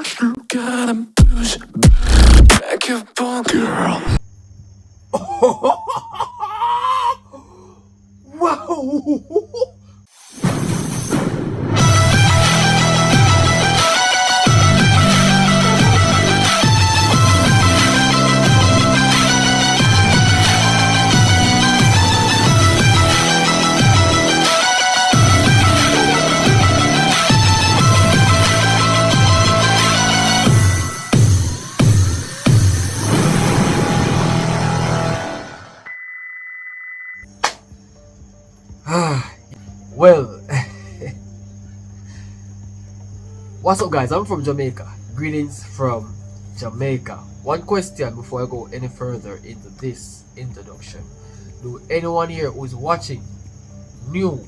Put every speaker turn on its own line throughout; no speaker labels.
You gotta push back up on girl.
Wow. Well, what's up, guys? I'm from Jamaica. Greetings from Jamaica. One question before I go any further into this introduction. Do anyone here who is watching knew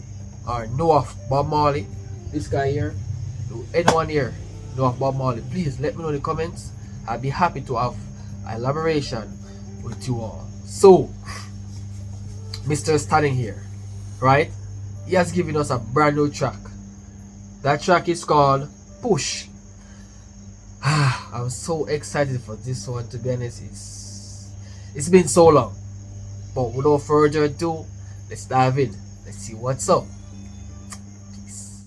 or know of Bob Marley? This guy here? Do anyone here know of Bob Marley? Please let me know in the comments. I'd be happy to have elaboration with you all. So, Mr. Stanin here, right? He has given us a brand new track. That track is called Push. I'm so excited for this one, to be honest. It's been so long. But without further ado, let's dive in. Let's see what's up. Peace.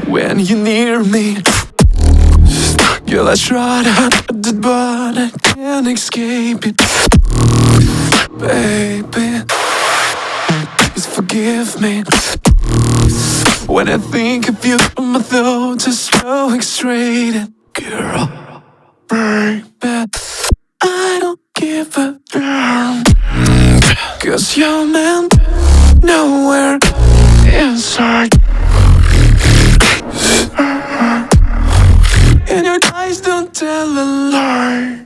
When you're near me, girl, I try to hide it, but I can't escape it. Baby, please forgive me. When I think of you, my thoughts are so frustrated. Girl, baby, I don't give a damn, 'cause you're meant nowhere inside. And your eyes don't tell a lie.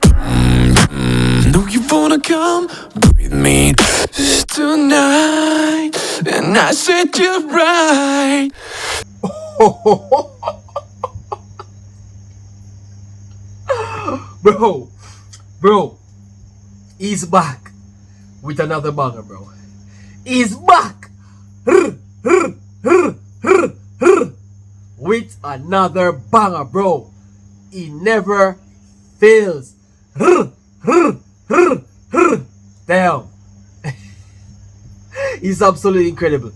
No, you wanna come with me tonight, and I said you're right.
Bro, he's back with another banger, bro. He's back with another banger, bro. He never fails. Damn. He's absolutely incredible.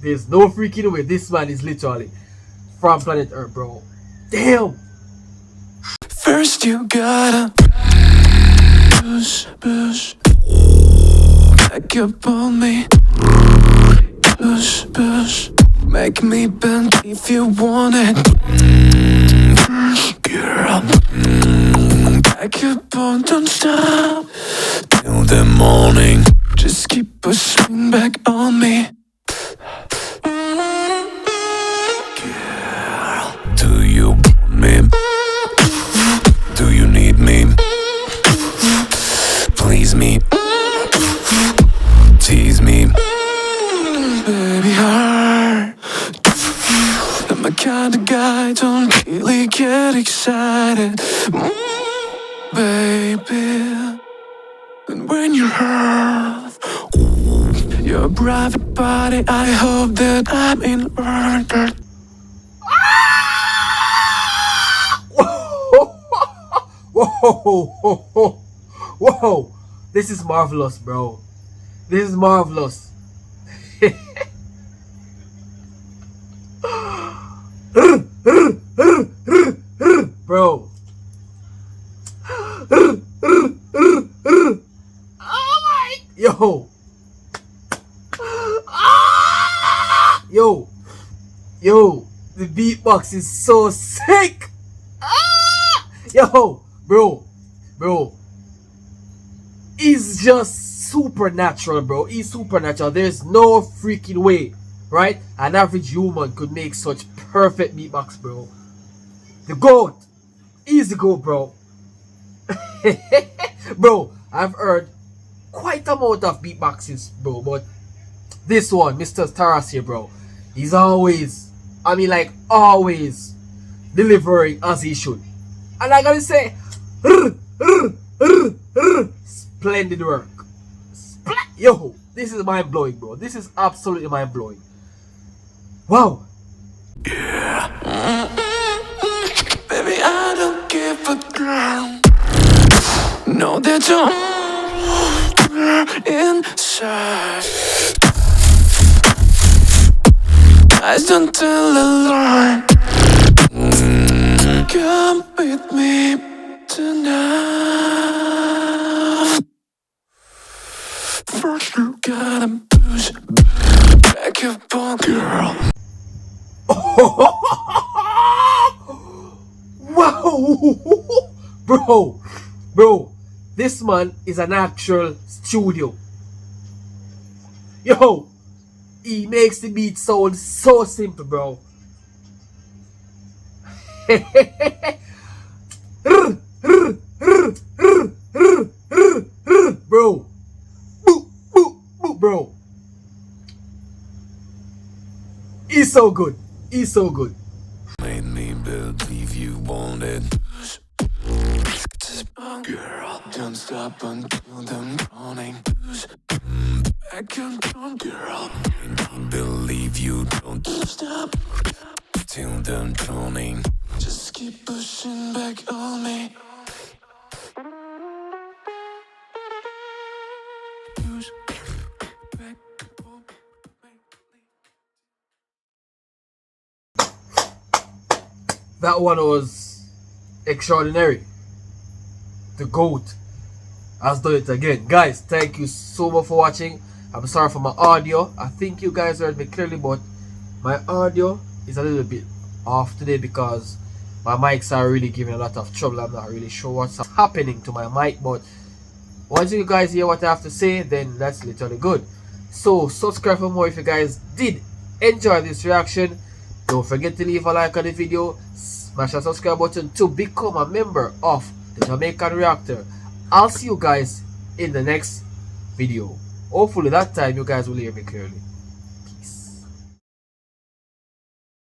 There's no freaking way. This man is literally from planet Earth, bro. Damn.
First you gotta push back up on me. Push, make me bend if you want it. Girl, back up on, don't stop till the morning. Just keep pushing back on me. Girl, do you want me? Do you need me? Please me, tease me, baby heart. I'm the kind of guy don't really get excited, baby. And when you hurt your private body, I hope that I'm inverted.
Whoa. This is marvelous, bro. This is marvelous. Bro. Oh my. Yo. The beatbox is so sick. Yo, bro. He's just supernatural, bro. He's supernatural. There's no freaking way, right? An average human could make such perfect beatbox, bro. The GOAT. He's the GOAT, bro. Bro, I've heard quite a amount of beatboxes, bro, but this one, Mr. Taras here, bro, he's always I mean, like, always delivering as he should. And I gotta say, splendid work. Yo, this is mind blowing, bro. This is absolutely mind blowing. Wow.
Baby, I don't give a damn. Know that you're inside. Eyes don't tell a lie. Come with me tonight. First you gotta push back up on girl.
Wow. Bro, this man is an actual studio. Yo, he makes the beat sound so simple, bro. Bro, bro, he's so good. He's so good.
Made me believe you wanted. Girl, don't stop until them morning. Back on girl. Made me believe you don't stop till them morning. Just keep pushing back on me. Push back on me.
That one was extraordinary. The GOAT has done it again. Guys, thank you so much for watching. I'm sorry for my audio. I think you guys heard me clearly, but my audio is a little bit off today because my mics are really giving a lot of trouble. I'm not really sure what's happening to my mic, but once you guys hear what I have to say, then that's literally good. So subscribe for more if you guys did enjoy this reaction. Don't forget to leave a like on the video, smash the subscribe button to become a member of the Jamaican Reactor. I'll see you guys in the next video. Hopefully that time you guys will hear me clearly.